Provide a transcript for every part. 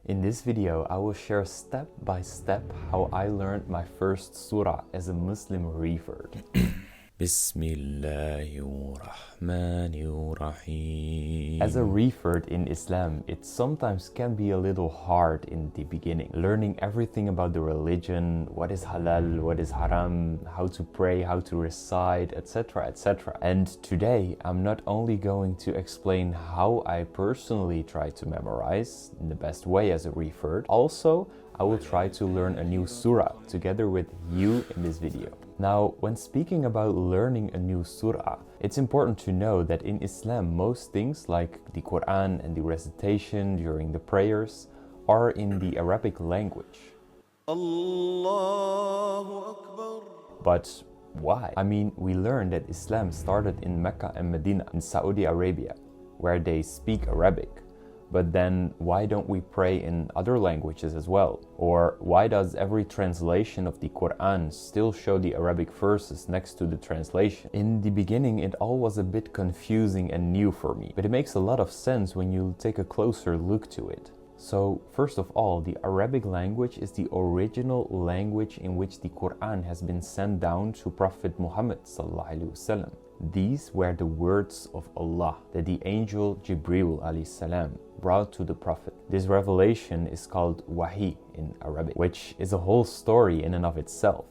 In this video, I will share step by step how I learned my first surah as a Muslim revert. Bismillahirrahmanirrahim. As a revert in Islam, it sometimes can be a little hard in the beginning. Learning everything about the religion, what is halal, what is haram, how to pray, how to recite, etc, etc. And today, I'm not only going to explain how I personally try to memorize in the best way as a revert, also I will try to learn a new surah together with you in this video. Now, when speaking about learning a new surah, it's important to know that in Islam, most things like the Quran and the recitation during the prayers are in the Arabic language. Allahu Akbar. But why? I mean, we learned that Islam started in Mecca and Medina in Saudi Arabia, where they speak Arabic. But then why don't we pray in other languages as well? Or why does every translation of the Quran still show the Arabic verses next to the translation? In the beginning, it all was a bit confusing and new for me, but it makes a lot of sense when you take a closer look to it. So, first of all, the Arabic language is the original language in which the Quran has been sent down to Prophet Muhammad sallallahu alaihi wasallam. These were the words of Allah that the angel Jibril alayhi salam brought to the Prophet. This revelation is called Wahi in Arabic, which is a whole story in and of itself.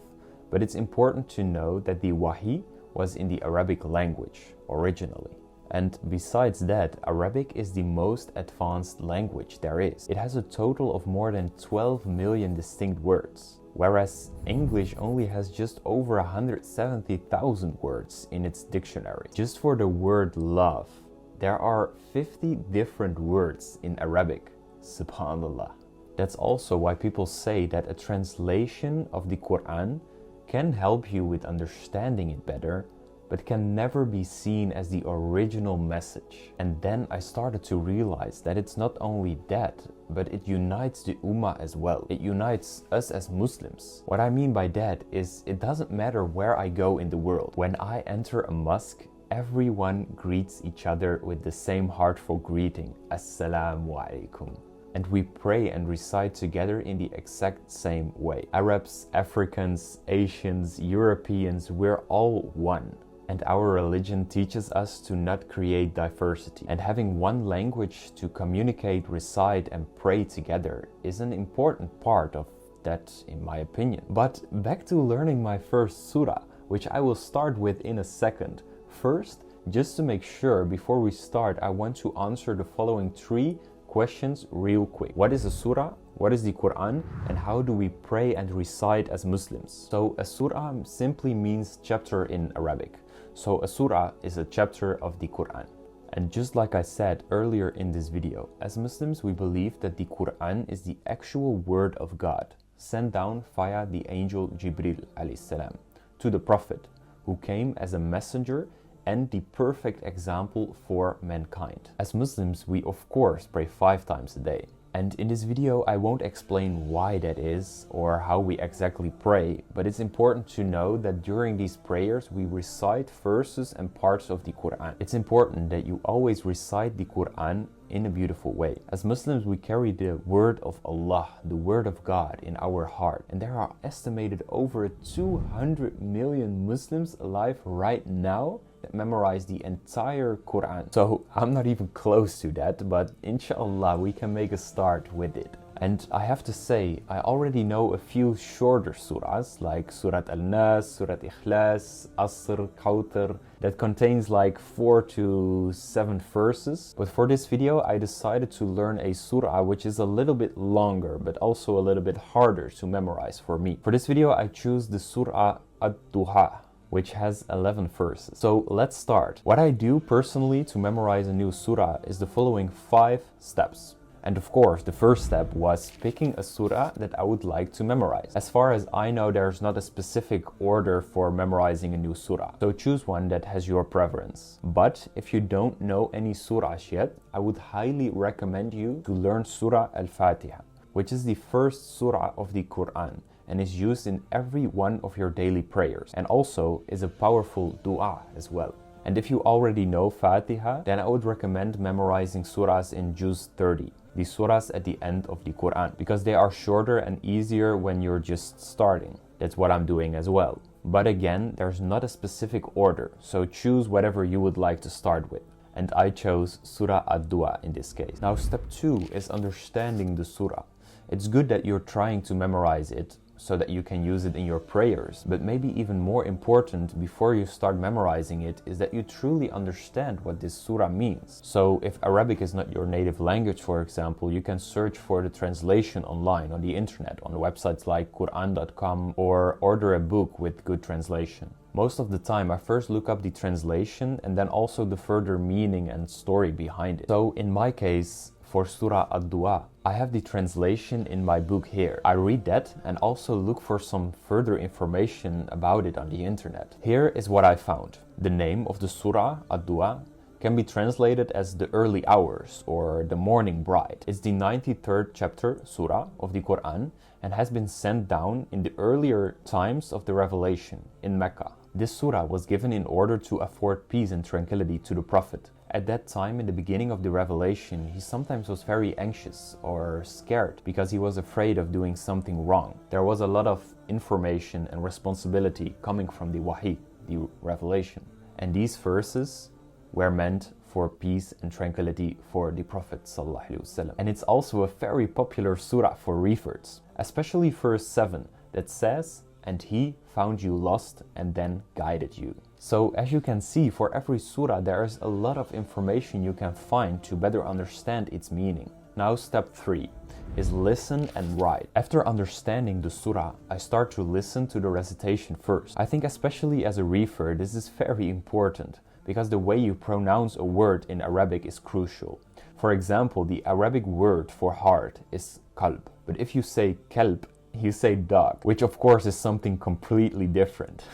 But it's important to know that the Wahi was in the Arabic language originally. And besides that, Arabic is the most advanced language there is. It has a total of more than 12 million distinct words, whereas English only has just over 170,000 words in its dictionary. Just for the word love, there are 50 different words in Arabic. Subhanallah. That's also why people say that a translation of the Quran can help you with understanding it better, but can never be seen as the original message. And then I started to realize that it's not only that, but it unites the Ummah as well. It unites us as Muslims. What I mean by that is it doesn't matter where I go in the world. When I enter a mosque, everyone greets each other with the same heartful greeting, Assalamu alaikum. And we pray and recite together in the exact same way. Arabs, Africans, Asians, Europeans, we're all one. And our religion teaches us to not create diversity. And having one language to communicate, recite, and pray together is an important part of that, in my opinion. But back to learning my first surah, which I will start with in a second. First, just to make sure before we start, I want to answer the following 3 questions real quick. What is a surah? What is the Quran? And how do we pray and recite as Muslims? So a surah simply means chapter in Arabic. So a surah is a chapter of the Quran. And just like I said earlier in this video, as Muslims we believe that the Quran is the actual word of God, sent down via the angel Jibril alayhi salam to the Prophet, who came as a messenger and the perfect example for mankind. As Muslims, we of course pray 5 times a day. And in this video, I won't explain why that is or how we exactly pray, but it's important to know that during these prayers, we recite verses and parts of the Quran. It's important that you always recite the Quran in a beautiful way. As Muslims, we carry the word of Allah, the word of God, in our heart. And there are estimated over 200 million Muslims alive right now that memorize the entire Quran. So I'm not even close to that, but inshallah we can make a start with it. And I have to say, I already know a few shorter surahs like Surat Al-Nas, Surat Ikhlas, Asr, Kawthar, that contains like 4 to 7 verses. But for this video, I decided to learn a surah which is a little bit longer, but also a little bit harder to memorize for me. For this video, I choose the Surah Ad-Duha, which has 11 verses. So let's start. What I do personally to memorize a new surah is the following 5 steps. And of course, the first step was picking a surah that I would like to memorize. As far as I know, there's not a specific order for memorizing a new surah. So choose one that has your preference. But if you don't know any surahs yet, I would highly recommend you to learn Surah Al-Fatiha, which is the first surah of the Quran and is used in every one of your daily prayers, and also is a powerful dua as well. And if you already know Fatiha, then I would recommend memorizing surahs in Juz 30. the surahs at the end of the Quran, because they are shorter and easier when you're just starting. That's what I'm doing as well. But again, there's not a specific order, so choose whatever you would like to start with. And I chose Surah Ad-Dua in this case. Now step 2 is understanding the surah. It's good that you're trying to memorize it so that you can use it in your prayers, but maybe even more important before you start memorizing it is that you truly understand what this surah means. So if Arabic is not your native language, for example, you can search for the translation online on the internet, on websites like Quran.com, or order a book with good translation. Most of the time I first look up the translation and then also the further meaning and story behind it. So in my case, for Surah Ad-Dua, I have the translation in my book here. I read that and also look for some further information about it on the internet. Here is what I found. The name of the Surah Ad-Dua can be translated as the early hours or the morning bride. It's the 93rd chapter, Surah, of the Quran and has been sent down in the earlier times of the revelation in Mecca. This surah was given in order to afford peace and tranquility to the Prophet. At that time, in the beginning of the revelation, he sometimes was very anxious or scared because he was afraid of doing something wrong. There was a lot of information and responsibility coming from the wahi, the revelation. And these verses were meant for peace and tranquility for the Prophet ﷺ. And it's also a very popular surah for reverts, especially verse 7 that says, "And he found you lost and then guided you." So as you can see, for every surah there is a lot of information you can find to better understand its meaning. Now step 3 is listen and write. After understanding the surah, I start to listen to the recitation first. I think especially as a revert, this is very important because the way you pronounce a word in Arabic is crucial. For example, the Arabic word for heart is qalb, but if you say kalb, you say dog, which of course is something completely different.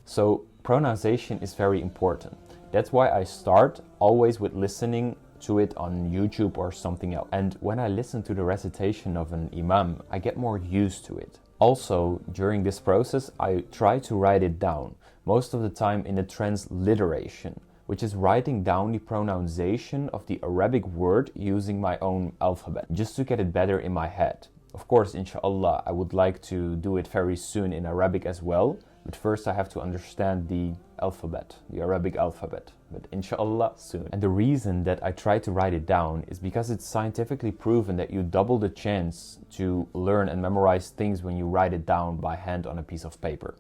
So pronunciation is very important. That's why I start always with listening to it on YouTube or something else. And when I listen to the recitation of an imam, I get more used to it. Also, during this process, I try to write it down, most of the time in a transliteration, which is writing down the pronunciation of the Arabic word using my own alphabet, just to get it better in my head. Of course, inshallah, I would like to do it very soon in Arabic as well, but first I have to understand the alphabet, the Arabic alphabet, but inshallah soon. And the reason that I try to write it down is because it's scientifically proven that you double the chance to learn and memorize things when you write it down by hand on a piece of paper.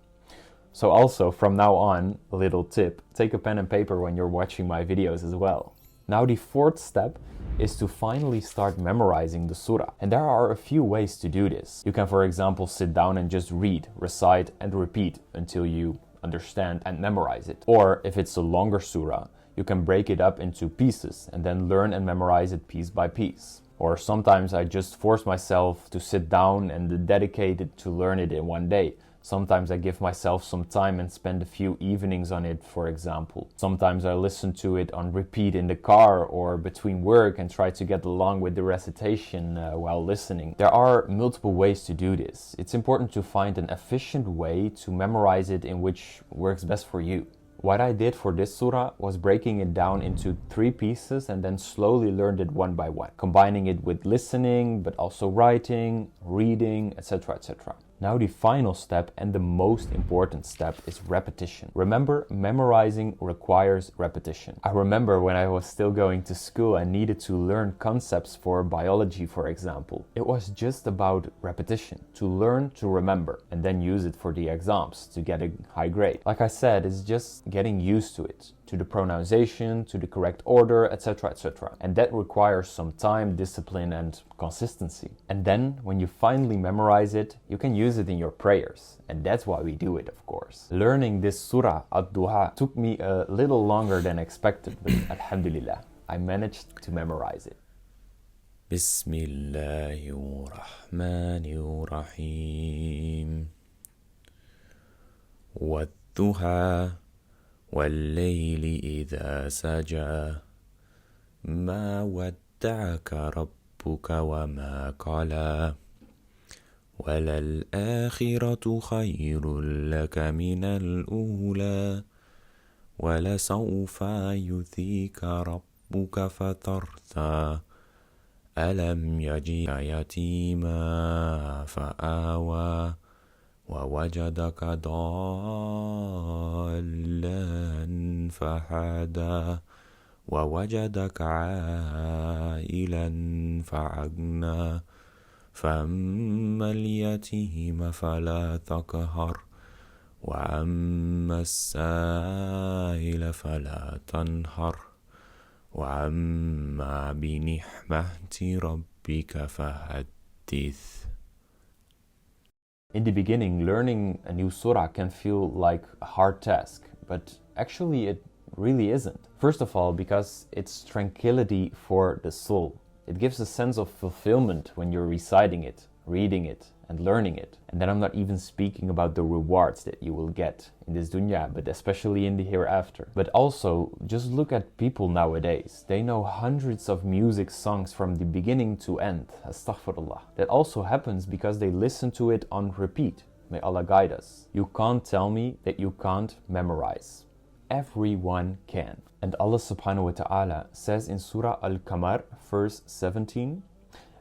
So also, from now on, a little tip, take a pen and paper when you're watching my videos as well. Now the 4th step is to finally start memorizing the surah. And there are a few ways to do this. You can, for example, sit down and just read, recite and repeat until you understand and memorize it. Or if it's a longer surah, you can break it up into pieces and then learn and memorize it piece by piece. Or sometimes I just force myself to sit down and dedicate it to learn it in one day. Sometimes I give myself some time and spend a few evenings on it, for example. Sometimes I listen to it on repeat in the car or between work and try to get along with the recitation while listening. There are multiple ways to do this. It's important to find an efficient way to memorize it in which works best for you. What I did for this surah was breaking it down into 3 pieces and then slowly learned it one by one, combining it with listening, but also writing, reading, etc., etc. Now the final step and the most important step is repetition. Remember, memorizing requires repetition. I remember when I was still going to school and needed to learn concepts for biology, for example. It was just about repetition, to learn to remember and then use it for the exams to get a high grade. Like I said, it's just getting used to it, to the pronunciation, to the correct order, etc., etc. And that requires some time, discipline and consistency. And then when you finally memorize it, you can use it in your prayers. And that's why we do it, of course. Learning this surah Ad-Duha took me a little longer than expected, but alhamdulillah, I managed to memorize it. Bismillahirrahmanirrahim. Wat-duha wal-layli idha saja. Ma wadda'aka rabbuka wa ma qala. وَلَلْآخِرَةُ خَيْرٌ لَكَ مِنَ الْأُولَى وَلَسَوْفَ يُؤْتِيكَ رَبُّكَ فَتَرْضَى ألم يجئك يتيما فآوى ووجدك ضالا فهدى ووجدك عائلا فأغنى فأما اليتيم فلا تقهر وأما السائل فلا تنهر وأما بنعمة ربك فحدث. In the beginning, learning a new surah can feel like a hard task, but actually it really isn't. First of all, because it's tranquility for the soul. It gives a sense of fulfillment when you're reciting it, reading it, and learning it. And then I'm not even speaking about the rewards that you will get in this dunya, but especially in the hereafter. But also, just look at people nowadays. They know hundreds of music songs from the beginning to end. Astaghfirullah. That also happens because they listen to it on repeat. May Allah guide us. You can't tell me that you can't memorize. Everyone can. And Allah subhanahu wa ta'ala says in Surah Al-Qamar, verse 17,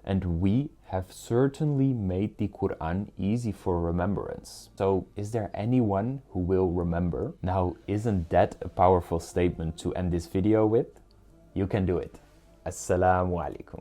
and we have certainly made the Quran easy for remembrance. So is there anyone who will remember? Now, isn't that a powerful statement to end this video with? You can do it. Assalamu alaikum.